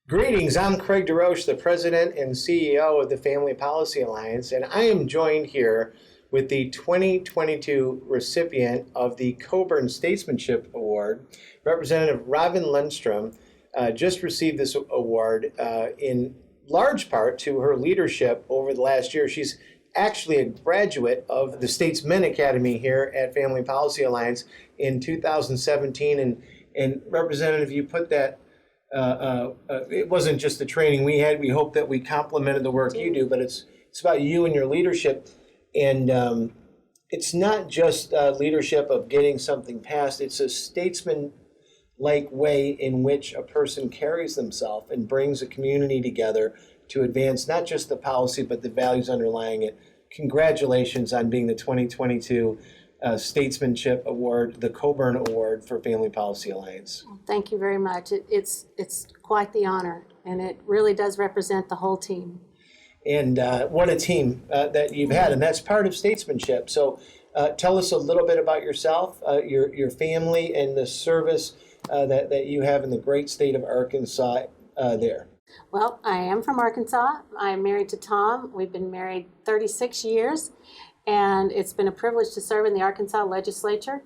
Greetings, I'm Craig DeRoche, the President and CEO of the Family Policy Alliance, and I am joined here with the 2022 recipient of the Coburn Statesmanship Award. Representative Robin Lundstrum just received this award in large part to her leadership over the last year. She's actually a graduate of the Statesman Academy here at Family Policy Alliance in 2017, and Representative, you put that it wasn't just the training we had. We hope that we complemented the work you do, but it's about you and your leadership. And it's not just leadership of getting something passed. It's a statesman-like way in which a person carries themselves and brings a community together to advance not just the policy, but the values underlying it. Congratulations on being the 2022 Statesmanship Award, the Coburn Award for Family Policy Alliance. Thank you very much. It's quite the honor, and it really does represent the whole team. And what a team that you've had, and that's part of statesmanship. So tell us a little bit about yourself, your family, and the service that you have in the great state of Arkansas there. Well, I am from Arkansas. I'm married to Tom. We've been married 36 years. And it's been a privilege to serve in the Arkansas legislature.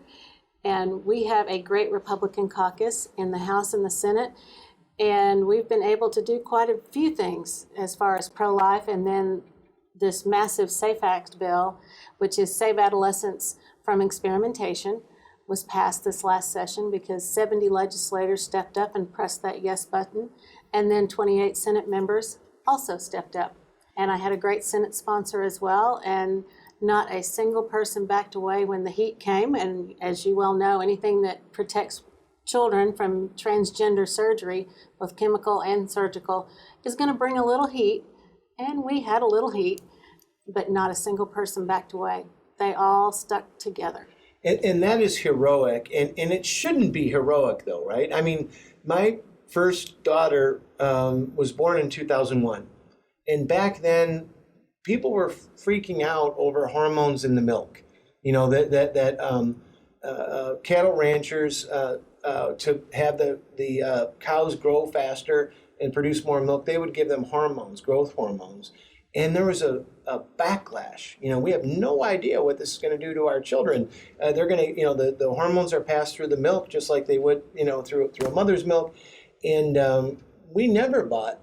And we have a great Republican caucus in the House and the Senate. And we've been able to do quite a few things as far as ProLife, and then this massive SAFE Act bill, which is Save Adolescents from Experimentation, was passed this last session because 70 legislators stepped up and pressed that yes button. And then 28 Senate members also stepped up. And I had a great Senate sponsor as well. And not a single person backed away when the heat came. And as you well know, anything that protects children from transgender surgery, both chemical and surgical, is going to bring a little heat. And we had a little heat, but not a single person backed away. They all stuck together. And that is heroic. And it shouldn't be heroic, though, right? I mean, my first daughter was born in 2001. And back then, people were freaking out over hormones in the milk. You know, that cattle ranchers, to have the cows grow faster and produce more milk, they would give them hormones, growth hormones. And there was a backlash. You know, we have no idea what this is going to do to our children. They're going to, you know, the hormones are passed through the milk just like they would, you know, through a mother's milk. And we never bought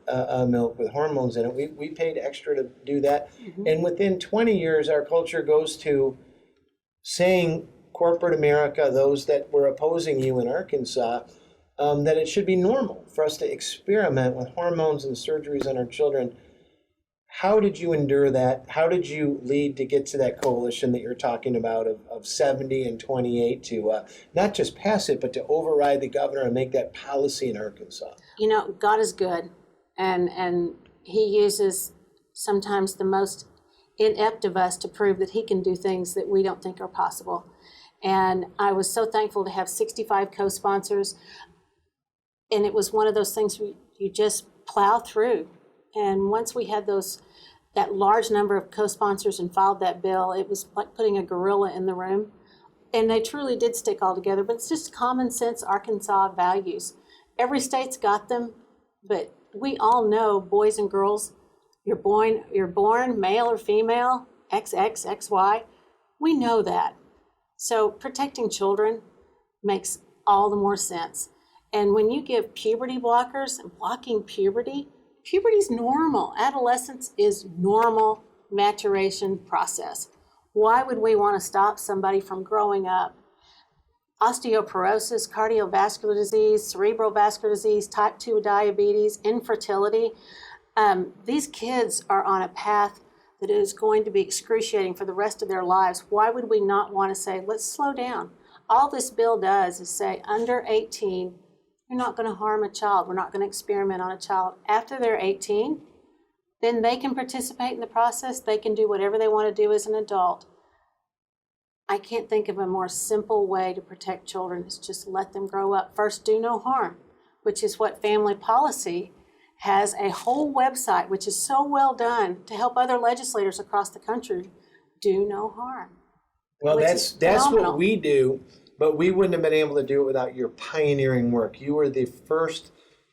milk with hormones in it. We paid extra to do that. Mm-hmm. And within 20 years, our culture goes to saying, corporate America, those that were opposing you in Arkansas, that it should be normal for us to experiment with hormones and surgeries on our children. How did you endure that? How did you lead to get to that coalition that you're talking about of 70 and 28 to not just pass it, but to override the governor and make that policy in Arkansas? You know, God is good, and he uses sometimes the most inept of us to prove that he can do things that we don't think are possible. And I was so thankful to have 65 co-sponsors, and it was one of those things you just plow through. And once we had that large number of co-sponsors and filed that bill, it was like putting a gorilla in the room. And they truly did stick all together, but it's just common sense Arkansas values. Every state's got them, but we all know boys and girls, you're born male or female, XX, XY. We know that. So protecting children makes all the more sense. And when you give puberty blockers and blocking puberty's normal. Adolescence is normal maturation process. Why would we want to stop somebody from growing up? Osteoporosis, cardiovascular disease, cerebral vascular disease, type 2 diabetes, infertility. These kids are on a path that is going to be excruciating for the rest of their lives. Why would we not want to say, let's slow down? All this bill does is say under 18, you're not going to harm a child. We're not going to experiment on a child. After they're 18, then they can participate in the process. They can do whatever they want to do as an adult. I can't think of a more simple way to protect children. It's just let them grow up. First, do no harm, which is what Family Policy has a whole website, which is so well done to help other legislators across the country do no harm. Well, that's what we do, but we wouldn't have been able to do it without your pioneering work. You were the first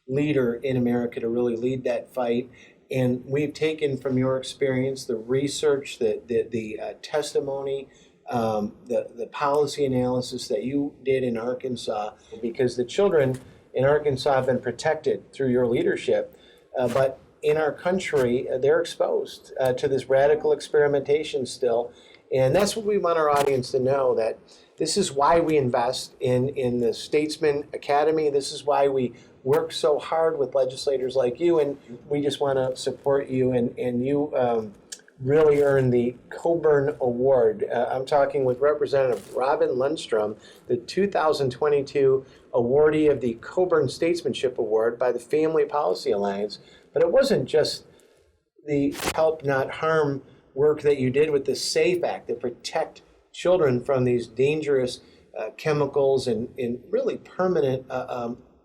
leader in America to really lead that fight. And we've taken from your experience the research, the testimony, the policy analysis that you did in Arkansas, because the children in Arkansas have been protected through your leadership. But in our country, they're exposed to this radical experimentation still. And that's what we want our audience to know, that this is why we invest in the Statesman Academy. This is why we work so hard with legislators like you, and we just want to support you. And you really earned the Coburn Award. I'm talking with Representative Robin Lundstrum, the 2022 awardee of the Coburn Statesmanship Award by the Family Policy Alliance. But it wasn't just the Help Not Harm work that you did with the SAFE Act that protect children from these dangerous chemicals and really permanent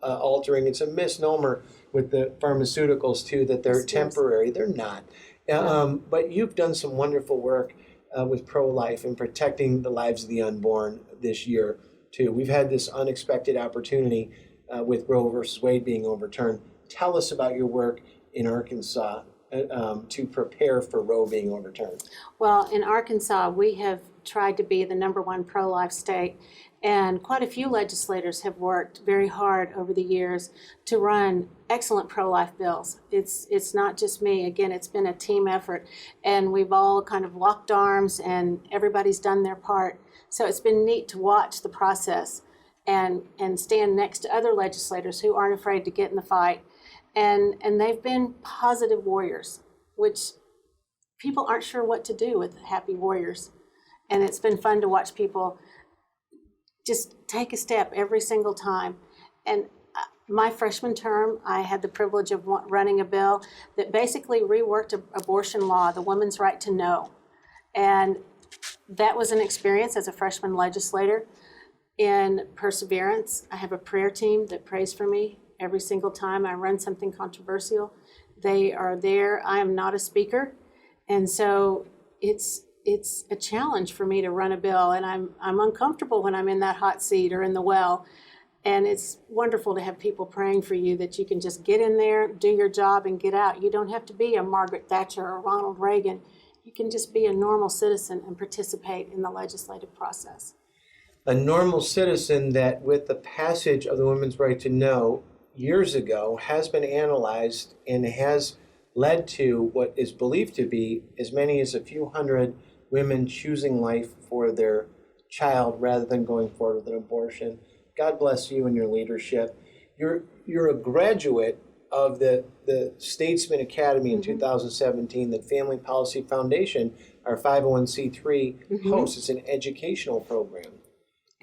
altering. It's a misnomer with the pharmaceuticals too, that they're temporary. They're not. But you've done some wonderful work with ProLife in protecting the lives of the unborn this year too. We've had this unexpected opportunity with Roe versus Wade being overturned. Tell us about your work in Arkansas to prepare for Roe being overturned. Well, in Arkansas, we have tried to be the #1 pro-life state, and quite a few legislators have worked very hard over the years to run excellent pro-life bills. It's not just me. Again, it's been a team effort, and we've all kind of locked arms, and everybody's done their part. So it's been neat to watch the process and stand next to other legislators who aren't afraid to get in the fight. And they've been positive warriors, which people aren't sure what to do with happy warriors. And it's been fun to watch people just take a step every single time. And my freshman term, I had the privilege of running a bill that basically reworked abortion law, the woman's right to know. And that was an experience as a freshman legislator. In perseverance, I have a prayer team that prays for me every single time I run something controversial. They are there. I am not a speaker. And so it's a challenge for me to run a bill, and I'm uncomfortable when I'm in that hot seat or in the well. And it's wonderful to have people praying for you, that you can just get in there, do your job, and get out. You don't have to be a Margaret Thatcher or Ronald Reagan. You can just be a normal citizen and participate in the legislative process. A normal citizen that, with the passage of the Women's Right to Know years ago, has been analyzed and has led to what is believed to be as many as a few hundred women choosing life for their child rather than going forward with an abortion. God bless you and your leadership. You're a graduate of the Statesman Academy in 2017 that Family Policy Foundation, our 501c3, hosts. It's an educational program.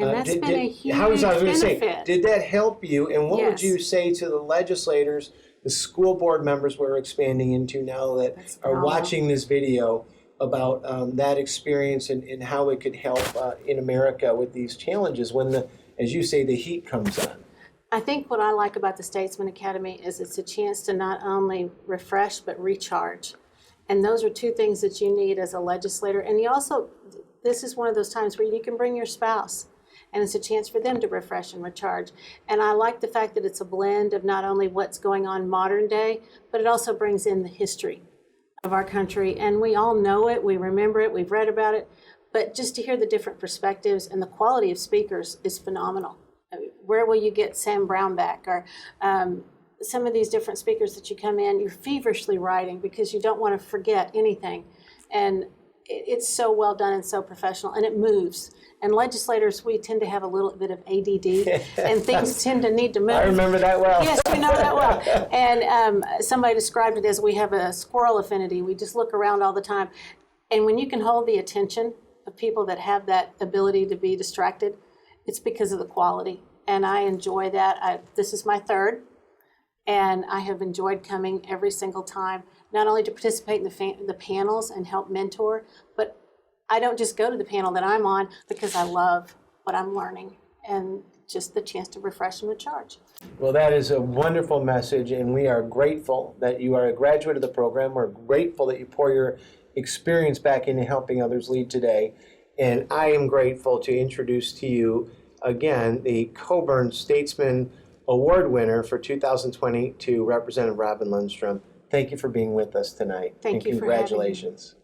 And that's been a huge benefit. Did that help you? And what would Yes. you say to the legislators, the school board members we're expanding into now that are watching this video about that experience and how it could help in America with these challenges when, as you say, the heat comes on? I think what I like about the Statesman Academy is it's a chance to not only refresh but recharge. And those are two things that you need as a legislator. And you also, this is one of those times where you can bring your spouse, and it's a chance for them to refresh and recharge. And I like the fact that it's a blend of not only what's going on modern day, but it also brings in the history of our country. And we all know it, we remember it, we've read about it, but just to hear the different perspectives and the quality of speakers is phenomenal. I mean, where will you get Sam Brown back? Or some of these different speakers that you come in, you're feverishly writing because you don't want to forget anything. And it's so well done and so professional, and it moves. And legislators, we tend to have a little bit of ADD, and things tend to need to move. I remember that well. Yes, we know that well. And somebody described it as we have a squirrel affinity. We just look around all the time. And when you can hold the attention of people that have that ability to be distracted, it's because of the quality. And I enjoy that. This is my third, and I have enjoyed coming every single time, not only to participate in the panels and help mentor, but I don't just go to the panel that I'm on because I love what I'm learning and just the chance to refresh and recharge. Well, that is a wonderful message, and we are grateful that you are a graduate of the program. We're grateful that you pour your experience back into helping others lead today. And I am grateful to introduce to you again the Coburn Statesman Award winner for 2022, Representative Robin Lundstrum. Thank you for being with us tonight. Thank you for having me. Congratulations.